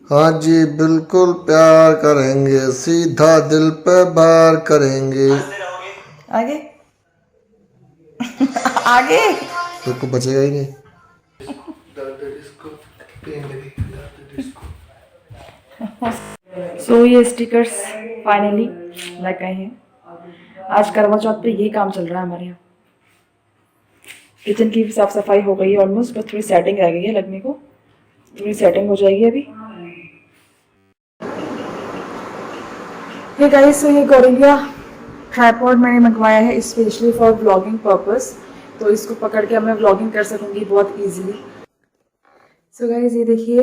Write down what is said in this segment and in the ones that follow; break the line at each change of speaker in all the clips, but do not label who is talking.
हाँ जी, बिल्कुल प्यार करेंगे, सीधा दिल पे वार करेंगे।
आगे आगे।
तो को बचेगा ही नहीं।
सो ये स्टिकर्स फाइनली लग गए हैं। आज करवा चौथ पे ये काम चल रहा है हमारे यहाँ। किचन की साफ सफाई हो गई है ऑलमोस्ट, बस थोड़ी सेटिंग रह गई है लगने को। थोड़ी सेटिंग हो जाएगी अभी। ये गाइस, तो ये गोरिल्ला ट्राइपॉड मैंने मंगवाया है स्पेशली फॉर व्लॉगिंग पर्पस। तो इसको पकड़ के अब मैं व्लॉगिंग कर सकूंगी बहुत इजीली। सो गाइस, ये देखिए,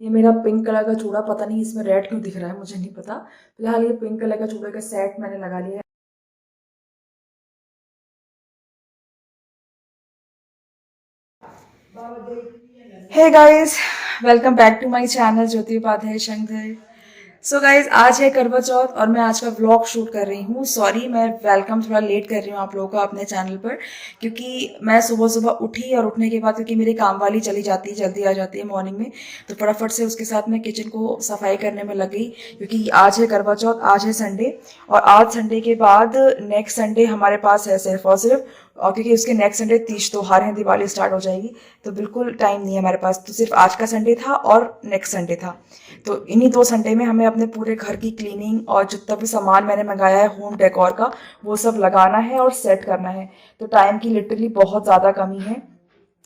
ये मेरा पिंक कलर का चूड़ा, पता नहीं इसमें रेड क्यों दिख रहा है, मुझे नहीं पता। फिलहाल ये पिंक कलर का चूड़ा का सेट मैंने लगा लिया है। Hey guys, welcome back to my channel Jyoti Upadhyay Shankar. So guys, आज है करवा चौथ और मैं आज का व्लॉग शूट कर रही हूँ। सॉरी, मैं वेलकम थोड़ा लेट कर रही हूँ आप लोगों का अपने चैनल पर, क्योंकि मैं सुबह सुबह उठी और उठने के बाद, क्योंकि मेरी काम वाली चली जाती है, जल्दी आ जाती है मॉर्निंग में, तो फटाफट से उसके साथ मैं किचन को सफाई करने में लग गई। क्योंकि आज है करवा चौथ, आज है संडे, और आज संडे के बाद नेक्स्ट संडे हमारे पास है सिर्फ और सिर्फ, और क्योंकि उसके नेक्स्ट संडे तीज त्योहार है, दिवाली स्टार्ट हो जाएगी, तो बिल्कुल टाइम नहीं है हमारे पास। तो सिर्फ आज का संडे था और नेक्स्ट संडे था। तो इन्हीं 2 संडे में हमें अपने पूरे घर की क्लीनिंग और जितना भी सामान मैंने मंगाया है होम डेकोर का, वो सब लगाना है और सेट करना है। तो टाइम की लिटरली बहुत ज़्यादा कमी है,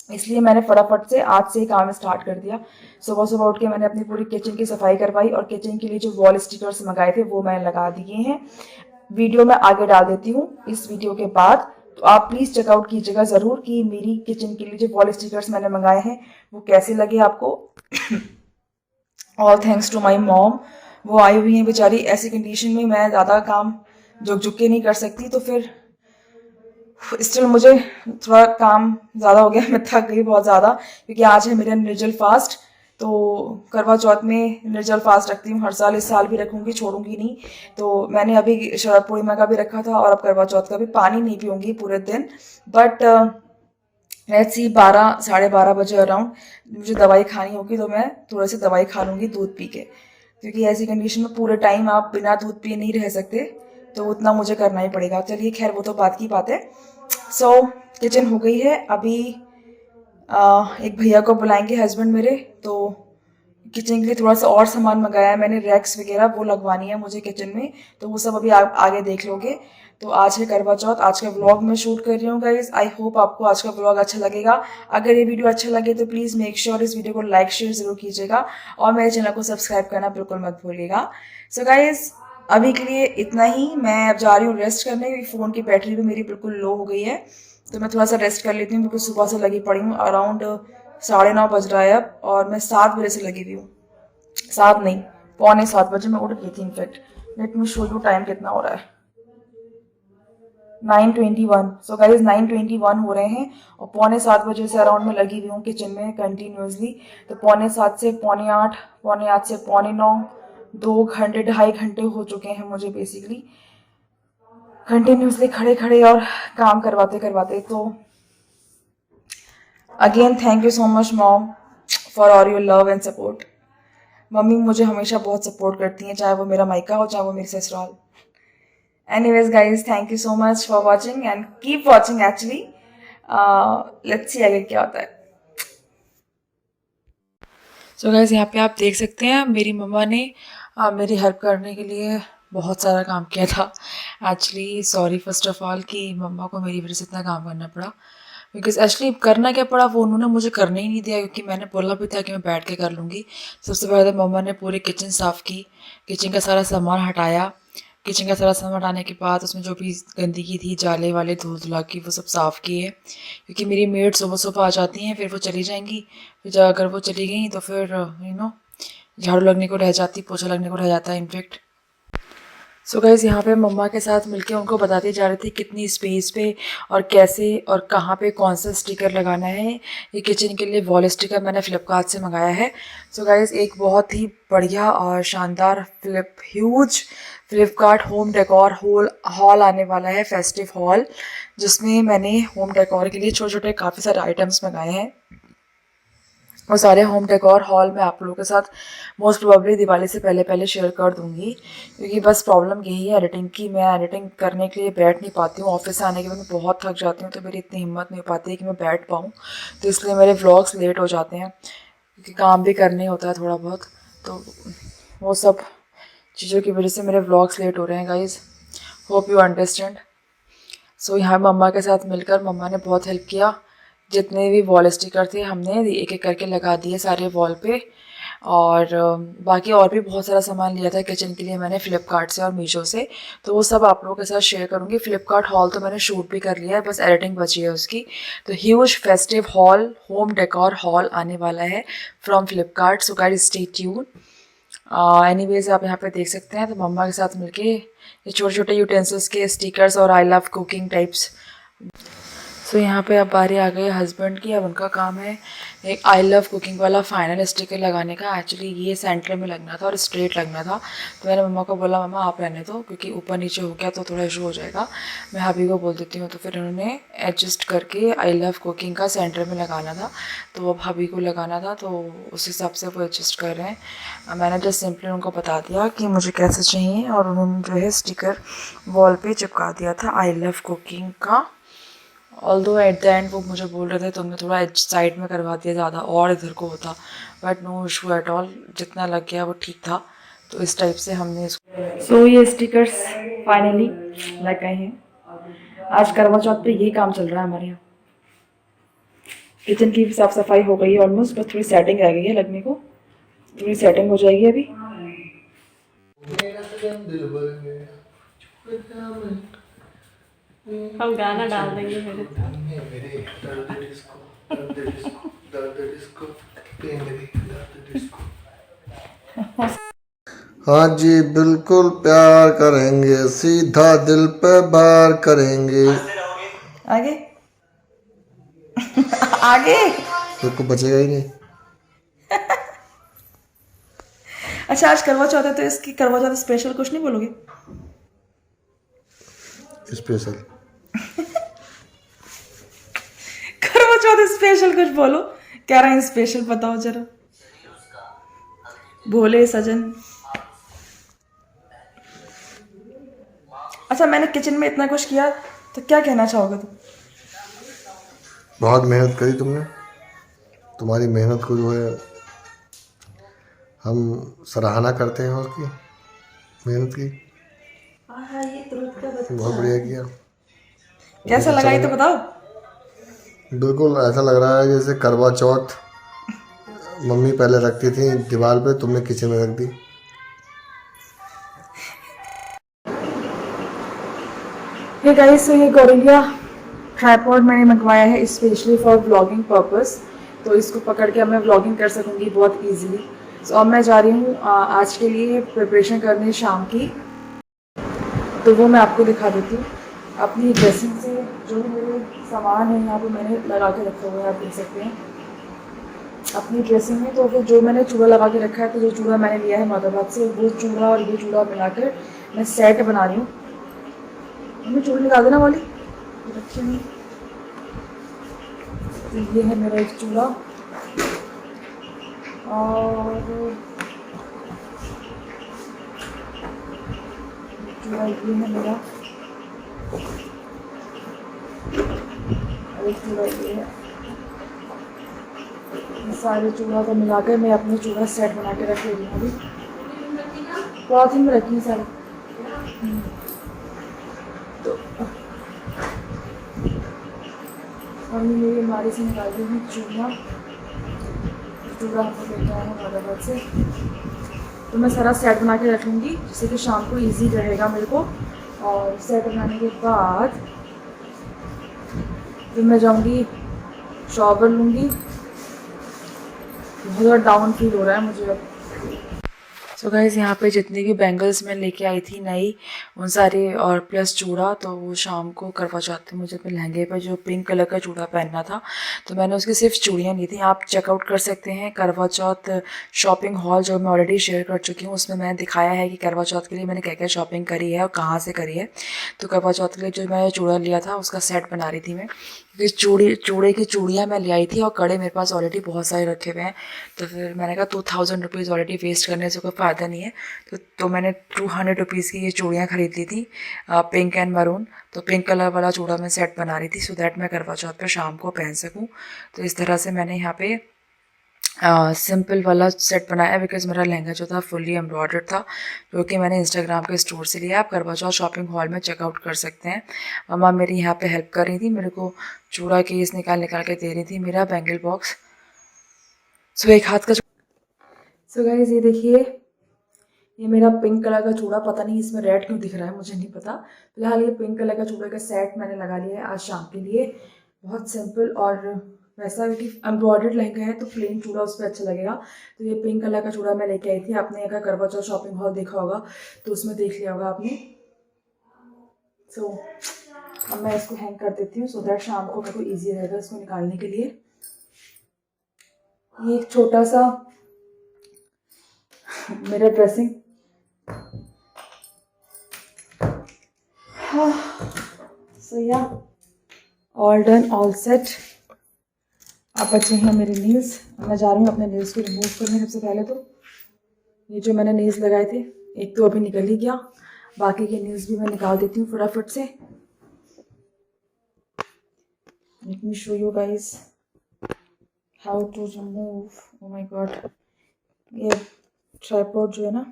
इसलिए मैंने फटाफट से आज से ही काम स्टार्ट कर दिया। सुबह सुबह उठ के मैंने अपनी पूरी किचन की सफाई करवाई और किचन के लिए जो वॉल स्टिकर्स मंगाए थे वो मैंने लगा दिए हैं। वीडियो मैं आगे डाल देती हूँ इस वीडियो के बाद, तो आप प्लीज़ चेकआउट कीजिएगा ज़रूर कि मेरी किचन के लिए जो वॉल स्टिकर्स मैंने मंगाए हैं वो कैसे लगे आपको। All thanks to my mom, वो आई हुई हैं बेचारी। ऐसी कंडीशन में मैं ज़्यादा काम झुक के नहीं कर सकती, तो फिर स्टिल मुझे थोड़ा काम ज़्यादा हो गया, मैं थक गई बहुत ज़्यादा, क्योंकि आज है मेरा निर्जल फास्ट। तो करवा चौथ में निर्जल फास्ट रखती हूँ हर साल, इस साल भी रखूंगी, छोड़ूंगी नहीं। तो मैंने अभी शरद पूर्णिमा का भी रखा था और अब करवा चौथ का भी। पानी नहीं पीऊंगी पूरे दिन, बट लेट्स सी 12 साढ़े 12 बजे अराउंड मुझे दवाई खानी होगी, तो मैं थोड़े से दवाई खा लूँगी दूध पी के, क्योंकि ऐसी कंडीशन में पूरे टाइम आप बिना दूध पिए नहीं रह सकते, तो उतना मुझे करना ही पड़ेगा। चलिए खैर, वो तो बात की बात है। सो किचन हो गई है अभी। एक भैया को बुलाएंगे हस्बैंड मेरे, तो किचन के लिए थोड़ा सा और सामान मंगाया है मैंने, रैक्स वगैरह वो लगवानी है मुझे किचन में, तो वो सब अभी आगे देख लोगे। तो आज है करवा चौथ, आज का व्लॉग मैं शूट कर रही हूँ गाइज। आई होप आपको आज का व्लॉग अच्छा लगेगा। अगर ये वीडियो अच्छा लगे तो प्लीज़ मेक श्योर इस वीडियो को लाइक शेयर जरूर कीजिएगा और मेरे चैनल को सब्सक्राइब करना बिल्कुल मत भूलिएगा। सो गाइज, अभी के लिए इतना ही। मैं अब जा रही हूँ रेस्ट करने, क्योंकि फ़ोन की बैटरी भी मेरी बिल्कुल लो हो गई है, तो मैं थोड़ा सा रेस्ट कर लेती हूँ, क्योंकि सुबह से लगी पड़ी हूँ। अराउंड 9:30 बज रहा है अब, और मैं 7 बजे से लगी हुई हूँ। 7 नहीं, पौने 7 बजे मैं उठ गई थी in fact. Late me show you time कितना हो रहा है। 9:21। सो गाइज 9:21 हो रहे हैं और पौने 7 बजे से अराउंड में लगी हुई हूँ किचन में कंटिन्यूसली। तो पौने 7 से पौने 8, पौने 8 से पौने 9, 2 घंटे 2.5 घंटे हो चुके हैं मुझे बेसिकली कंटिन्यूसली खड़े खड़े और काम करवाते करवाते। तो again thank you so much mom for all your love and support. Mummy मुझे हमेशा बहुत सपोर्ट करती हैं, चाहे वो मेरा मायका हो चाहे वो मेरी ससुराल। Anyways, guys, thank you so much for watching and keep watching actually. Let's see आगे क्या होता है। So guys, यहाँ पे आप देख सकते हैं मेरी मम्मा ने मेरी हेल्प करने के लिए बहुत सारा काम किया था। Actually sorry first of all कि मम्मा को मेरी वजह से इतना काम करना पड़ा, बिकॉज एक्चुअली करना क्या पड़ा वो उन्होंने मुझे करने ही नहीं दिया, क्योंकि मैंने बोला भी था कि मैं बैठ के कर लूँगी। सबसे पहले तो मम्मा ने पूरी किचन साफ़ की, किचन का सारा सामान हटाया। किचन का सारा सामान हटाने के बाद उसमें जो भी गंदगी थी, जाले वाले धूल धुला की, वो सब साफ़ किए। क्योंकि मेरी मेड सुबह सुबह आ जाती हैं, फिर वो चली जाएंगी, फिर अगर वो चली गई तो फिर झाड़ू लगने को रह जाती, पोछा लगने को रह जाता है इनफेक्ट। सो गाइज़, यहाँ पे मम्मा के साथ मिलके उनको बताती जा रही थी कितनी स्पेस पे और कैसे और कहाँ पे कौन सा स्टिकर लगाना है। ये किचन के लिए वॉल स्टिकर मैंने फ्लिपकार्ट से मंगाया है। सो गाइज़, एक बहुत ही बढ़िया और शानदार huge Flipkart home decor hall आने वाला है, फेस्टिव हॉल, जिसमें मैंने होम डेकोर के लिए छोटे छोटे काफ़ी सारे आइटम्स मंगाए हैं। वो सारे होम डेकोर हॉल मैं आप लोगों के साथ मोस्ट प्रोबेबली दिवाली से पहले पहले शेयर कर दूंगी, क्योंकि बस प्रॉब्लम यही है एडिटिंग की। मैं एडिटिंग करने के लिए बैठ नहीं पाती हूँ, ऑफिस से आने के बाद मैं बहुत थक जाती हूँ, तो मेरी इतनी हिम्मत नहीं हो पाती है कि मैं बैठ पाऊँ, तो इसलिए मेरे व्लॉग्स लेट हो जाते हैं, क्योंकि काम भी करने होता है थोड़ा बहुत, तो वो सब चीज़ों की वजह से मेरे व्लॉग्स लेट हो रहे हैं guys. Hope you understand. So यहाँ मम्मा के साथ मिलकर मम्मा ने बहुत हेल्प किया। जितने भी वॉल स्टिकर थे हमने एक एक करके लगा दिए सारे वॉल पे, और बाकी और भी बहुत सारा सामान लिया था किचन के लिए मैंने फ़्लिपकार्ट से और मीशो से, तो वो सब आप लोगों के साथ शेयर करूँगी। फ़्लिपकार्ट हॉल तो मैंने शूट भी कर लिया है, बस एडिटिंग बची है उसकी। तो huge festive hall, home decor hall आने वाला है from Flipkart, so guys stay tune. Anyways आप यहाँ पे देख सकते हैं, तो मम्मा के साथ मिलके ये छोटे छोटे यूटेंसिल्स के स्टिकर्स और आई लव कुकिंग टाइप्स। सो यहाँ पे अब बारी आ गई हस्बैंड की। अब उनका काम है एक आई लव कुकिंग वाला फाइनल स्टिकर लगाने का। एक्चुअली ये सेंटर में लगना था और स्ट्रेट लगना था, तो मैंने मम्मा को बोला मम्मा आप रहने दो, क्योंकि ऊपर नीचे हो गया तो थोड़ा इशू हो जाएगा, मैं हबी को बोल देती हूँ। तो फिर उन्होंने एडजस्ट करके आई लव कुकिंग का सेंटर में लगाना था, तो अब हबी को लगाना था, तो उस हिसाब से वो एडजस्ट कर रहे हैं। मैंने जस्ट सिंपली उनको बता दिया कि मुझे कैसे चाहिए, और उन्होंने जो है स्टिकर वॉल पे चिपका दिया था आई लव कुकिंग का। ऑल्दो एट द एंड वो मुझे बोल रहे थे तुमने थोड़ा साइड में करवा दिया ज़्यादा और इधर को होता, but no issue at all, जितना लग गया वो ठीक था। तो इस टाइप से हमने इसको सो ये स्टिकर्स फाइनली लग गए हैं। आज करवा चौथ पे यही काम चल रहा है हमारे यहाँ। किचन की साफ सफाई हो गई है ऑलमोस्ट, बस थोड़ी सेटिंग रह गई है लगने को, थोड़ी सेटिंग हो जाएगी अभी।
हम गाना डाल देंगे
हाँ जी बिल्कुल प्यार करेंगे, सीधा दिल पे बार करेंगे।
आगे आगे
तो को बचेगा ही नहीं।
अच्छा आज करवा चौथ है, तो इसकी करवा चौथ स्पेशल कुछ नहीं बोलोगे?
स्पेशल
करवा चौथ स्पेशल कुछ बोलो, क्या रहा है स्पेशल बताओ जरा, भोले सजन। अच्छा मैंने किचन में इतना कुछ किया, तो क्या कहना चाहोगे तुम?
बहुत मेहनत करी तुमने, तुम्हारी मेहनत को जो है हम सराहना करते हैं उसकी मेहनत की। बहुत बढ़िया किया।
कैसा लगा ये तो बताओ।
बिल्कुल ऐसा लग रहा है जैसे करवा चौथ मम्मी पहले रखती थी दीवार पे, तुमने किचन में रख दी।
ये गाइस, तो ये गोरिल्ला ट्राइपॉड मैंने मंगवाया है स्पेशली फॉर व्लॉगिंग पर्पस, तो इसको पकड़ के अब मैं व्लॉगिंग कर सकूंगी बहुत इजीली। सो अब मैं जा रही हूँ आज के लिए प्रिपरेशन करने शाम की, तो वो मैं आपको दिखा देती हूँ। अपनी ड्रेसिंग से जो भी मेरे सामान है यहाँ पे मैंने लगा के रखा हुआ है, आप देख सकते हैं अपनी ड्रेसिंग में। तो फिर जो मैंने चूड़ा लगा के रखा है, तो जो चूड़ा मैंने लिया है मौदाबाद से, वो चूड़ा और ये चूड़ा मिलाकर मैं सेट बना रही हूँ। मम्मी चूड़ी निकाल देना वाली रखी हुई। तो ये है मेरा एक चूड़ा, और चूड़ा ये है मेरा, और एक चूड़ा ये है। सारे चूड़ा को मिलाकर मैं अपने चूड़ा सेट बना के रख रही हूँ अभी। पॉलिथीन में रखी है सारी। तो मम्मी मेरी हमारे से निकाल दी हूँ चूड़ा हमको लेके आए हैं मौदाबाद से। तो मैं सारा सेट बना के रख लूँगी, जिससे कि शाम को इजी रहेगा मेरे को। और सेट बनाने के बाद फिर मैं जाऊँगी शॉवर लूँगी। बहुत ज़्यादा डाउन फील हो रहा है मुझे अब। सो गाइस यहाँ पे जितनी भी बैंगल्स मैं लेके आई थी नई उन सारे और प्लस चूड़ा, तो वो शाम को करवा चौथ में मुझे अपने लहंगे पर जो पिंक कलर का चूड़ा पहनना था तो मैंने उसकी सिर्फ चूड़ियाँ ली थी। आप चेकआउट कर सकते हैं करवा चौथ शॉपिंग हॉल जो मैं ऑलरेडी शेयर कर चुकी हूँ, उसमें मैंने दिखाया है कि करवा चौथ के लिए मैंने क्या क्या शॉपिंग करी है और कहाँ से करी है। तो करवा चौथ के लिए जो मैं चूड़ा लिया था उसका सेट बना रही थी मैं, क्योंकि चूड़े की चूड़ियाँ मैं ले आई थी और कड़े मेरे पास ऑलरेडी बहुत सारे रखे हुए हैं। तो फिर मैंने कहा 2000 रुपीज़ ऑलरेडी वेस्ट करने से कोई फ़ायदा नहीं है। तो मैंने 200 रुपीज़ की ये चूड़ियाँ खरीद ली थी, पिंक एंड मरून। तो पिंक कलर वाला चूड़ा मैं सेट बना रही थी सो दैट मैं करवा चौथ पर शाम को पहन सकूँ। तो इस तरह से मैंने यहाँ पे सिंपल वाला सेट बनाया बिकॉज मेरा लहंगा जो था फुल्ली एम्ब्रॉयडर्ड था, जो कि मैंने इंस्टाग्राम के स्टोर से लिया। आप करवा चौथ शॉपिंग हॉल में चेकआउट कर सकते हैं। मम्मा मेरी यहाँ पे हेल्प कर रही थी, मेरे को चूड़ा केस निकाल के दे रही थी, मेरा बैंगल बॉक्स। सो एक हाथ का सो गाइस ये देखिए, ये मेरा पिंक कलर का चूड़ा, पता नहीं इसमें रेड क्यों दिख रहा है मुझे नहीं पता। फिलहाल ये पिंक कलर का चूड़ा का सेट मैंने लगा लिया है आज शाम के लिए। बहुत सिंपल और वैसा कि एम्ब्रॉयडर्ड लहंगा है तो प्लेन चूड़ा उस पर अच्छा लगेगा। तो ये पिंक कलर का चूड़ा मैं लेके आई थी। आपने अगर करवा चौथ शॉपिंग हॉल देखा होगा तो उसमें देख लिया होगा आपने। सो अब मैं इसको हैंग कर देती हूँ सो दैट शाम को मेरे को ईजी रहेगा इसको निकालने के लिए। ये एक छोटा सा मेरा ड्रेसिंग, सो या ऑल डन ऑल सेट। अब बचे हैं मेरे नील्स। मैं जा रही हूँ अपने नील्स को रिमूव करने। सबसे पहले तो ये जो मैंने नील्स लगाए थे एक तो अभी निकल ही गया, बाकी के नील्स भी मैं निकाल देती हूँ फटाफट से। Let me show you guys how to remove. Oh my god, ये ट्राइपॉड जो है ना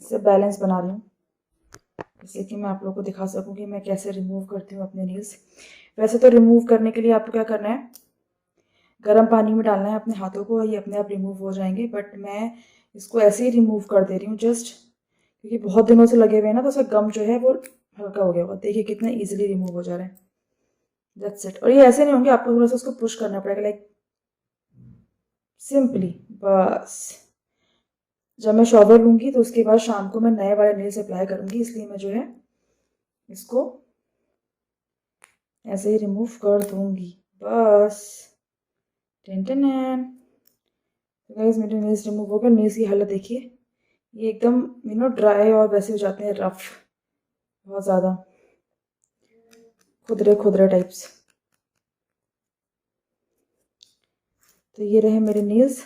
इससे बैलेंस बना रही हूँ जैसे कि मैं आप लोगों को दिखा सकूँ कि मैं कैसे रिमूव करती हूँ अपने नील्स। वैसे तो रिमूव करने के लिए आपको क्या करना है, गर्म पानी में डालना है अपने हाथों को, ये अपने आप रिमूव हो जाएंगे। बट मैं इसको ऐसे ही रिमूव कर दे रही हूँ जस्ट, क्योंकि बहुत दिनों से लगे हुए हैं ना तो उसका गम जो है वो हल्का हो गया होगा। देखिए कितना इजीली रिमूव हो जा रहा है। That's it. और ये ऐसे नहीं होंगे, आपको थोड़ा सा उसको पुश करना पड़ेगा, लाइक सिंपली बस। जब मैं शॉवर लूँगी तो उसके बाद शाम को मैं नए वाले नेल्स अप्लाई करूँगी, इसलिए मैं जो है इसको ऐसे ही रिमूव कर दूँगी बस। Ten ten. गाइस मेरे नेल्स रिमूव हो गए। नेल्स की हालत देखिए, ये एकदम ड्राई और वैसे हो जाते हैं रफ, बहुत ज़्यादा खुदरे खुदरे टाइप्स। तो ये रहे मेरे नेल्स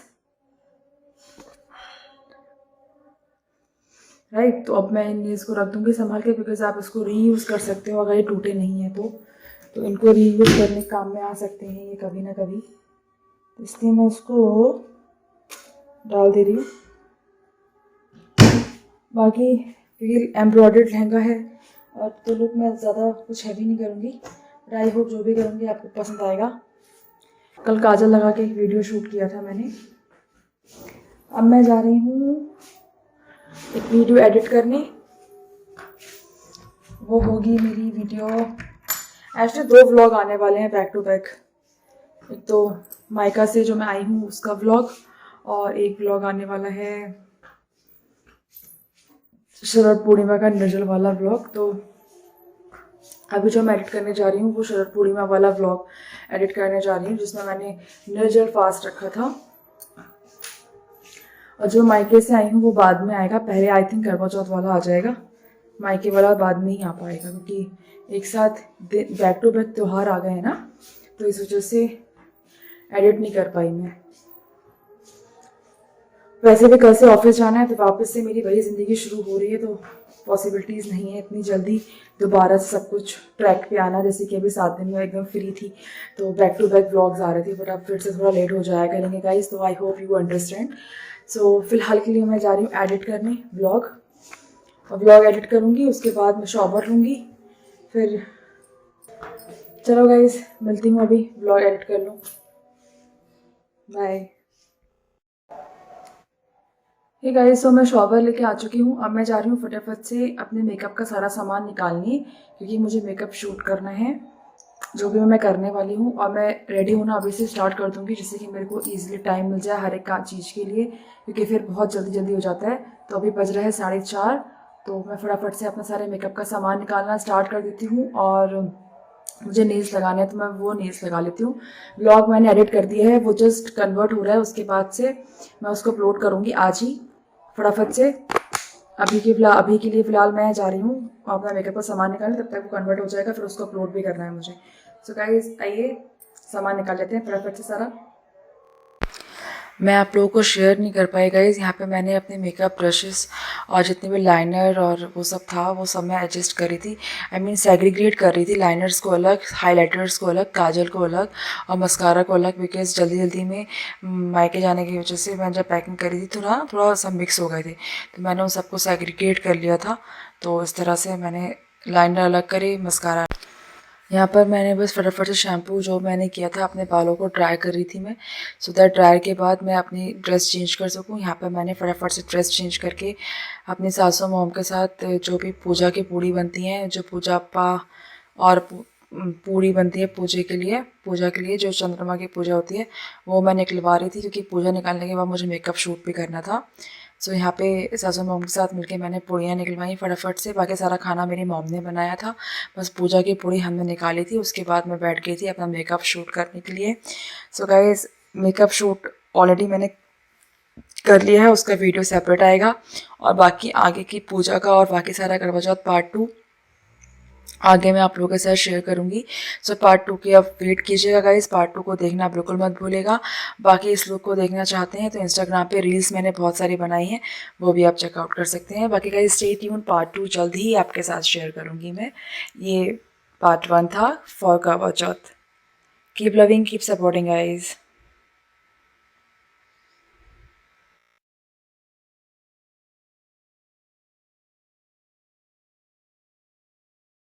राइट। तो अब मैं इन नेल्स को रख दूंगी संभाल के, बिकॉज आप इसको रीयूज़ कर सकते हो अगर ये टूटे नहीं है तो इनको रीयूज़ करने के काम में आ सकते हैं ये कभी ना कभी। तो इसलिए मैं इसको डाल दे रही हूँ। बाकी एम्ब्रॉयडर्ड लहंगा है और तो लुक मैं ज़्यादा कुछ हैवी नहीं करूँगी, बट आई होप जो भी करूँगी आपको पसंद आएगा। कल काजल लगा के एक वीडियो शूट किया था मैंने। अब मैं जा रही हूँ एक वीडियो एडिट करने, वो होगी मेरी वीडियो। एक्चुअली 2 व्लॉग आने वाले हैं बैक टू बैक। एक तो मायका से जो मैं आई हूँ उसका व्लॉग, और एक व्लॉग आने वाला है शरद पूर्णिमा का निर्जल वाला व्लॉग। तो अभी जो मैं एडिट करने जा रही हूँ वो शरद पूर्णिमा वाला व्लॉग एडिट करने जा रही हूँ, जिसमें मैंने निर्जल फास्ट रखा था। और जो मायके से आई हूँ वो बाद में आएगा, पहले आई थिंक करवा चौथ वाला आ जाएगा, मायके वाला बाद में ही आ पाएगा, क्योंकि एक साथ बैक टू बैक त्यौहार आ गए हैं ना, तो इस वजह से एडिट नहीं कर पाई मैं। वैसे भी कल से ऑफिस जाना है तो वापस से मेरी वही ज़िंदगी शुरू हो रही है, तो पॉसिबिलिटीज़ नहीं है इतनी जल्दी दोबारा से सब कुछ ट्रैक पे आना। जैसे कि अभी 7 दिन में एकदम फ्री थी तो बैक टू बैक व्लॉग्स आ रहे थे, बट अब फिर से थोड़ा लेट हो जाया करेंगे गाइस, तो आई होप यू अंडरस्टैंड। सो फिलहाल के लिए मैं जा रही हूँ एडिट करने व्लॉग, और व्लॉग एडिट करूँगी उसके बाद मैं शॉवर लूँगी फिर। चलो गाइस मिलती हूँ, अभी व्लॉग एडिट कर लूँ। बाय। हे गाइस, तो मैं शॉवर लेके आ चुकी हूँ। अब मैं जा रही हूँ फटाफट से अपने मेकअप का सारा सामान निकालने, क्योंकि मुझे मेकअप शूट करना है। जो भी मैं करने वाली हूँ, और मैं रेडी होना अभी से स्टार्ट कर दूँगी, जिससे कि मेरे को ईजिली टाइम मिल जाए हर एक चीज़ के लिए, क्योंकि फिर बहुत जल्दी जल्दी हो जाता है। तो अभी बज रहा है 4:30, तो मैं फटाफट से अपना सारे मेकअप का सामान निकालना स्टार्ट कर देती हूँ। और मुझे नेल्स लगाने हैं तो मैं वो नेल्स लगा लेती हूँ। ब्लॉग मैंने एडिट कर दिया है, वो जस्ट कन्वर्ट हो रहा है, उसके बाद से मैं उसको अपलोड करूँगी आज ही फटाफट से। अभी के लिए फ़िलहाल मैं जा रही हूँ अपना मेकअप का सामान निकालने, तब तक वो कन्वर्ट हो जाएगा, फिर उसको अपलोड भी करना है मुझे। सो गाइस आइए सामान निकाल लेते हैं फटाफट से सारा। मैं आप लोगों को शेयर नहीं कर पाई गाइज़, यहाँ पे मैंने अपने मेकअप ब्रशेस और जितने भी लाइनर और वो सब था वो सब मैं एडजस्ट करी थी। आई मीन सेग्रीगेट कर रही थी, लाइनर्स को अलग, हाइलाइटर्स को अलग, काजल को अलग और मस्कारा को अलग, बिकॉज जल्दी जल्दी में मायके जाने की वजह से मैं जब पैकिंग करी थी थोड़ा सब मिक्स हो गए थे, तो मैंने उन सबको सेग्रीगेट कर लिया था। तो इस तरह से मैंने लाइनर अलग करे, मस्कारा। यहाँ पर मैंने बस फटाफट से शैम्पू जो मैंने किया था अपने बालों को ड्राई कर रही थी मैं, सो दैट ड्राई के बाद मैं अपनी ड्रेस चेंज कर सकूँ। यहाँ पर मैंने फटाफट से ड्रेस चेंज करके अपनी सासू मॉम के साथ जो भी पूजा की पूड़ी बनती हैं, जो पूजा पा और पूड़ी बनती है पूजा के लिए जो चंद्रमा की पूजा होती है, वो मैं निकलवा रही थी, क्योंकि पूजा निकालने के बाद मुझे मेकअप शूट भी करना था। सो यहाँ पे सासू मॉम के साथ मिलके मैंने पूड़ियाँ निकलवाई फटाफट से। बाकी सारा खाना मेरी मॉम ने बनाया था, बस पूजा की पूड़ी हमने निकाली थी। उसके बाद मैं बैठ गई थी अपना मेकअप शूट करने के लिए। So guys makeup shoot already मैंने कर लिया है, उसका वीडियो सेपरेट आएगा, और बाकी आगे की पूजा का और बाकी सारा करवा चौथ पार्ट 2 आगे मैं आप लोगों के साथ शेयर करूंगी। सो पार्ट 2 की आप वेट कीजिएगा गाइस, पार्ट 2 को देखना बिल्कुल मत भूलेगा। बाकी इस लुक को देखना चाहते हैं तो इंस्टाग्राम पे रील्स मैंने बहुत सारी बनाई हैं, वो भी आप चेकआउट कर सकते हैं। बाकी गाइस स्टे ट्यून, पार्ट 2 जल्द ही आपके साथ शेयर करूंगी मैं। ये पार्ट 1 था for Karwa Chauth. Keep loving, keep supporting guys.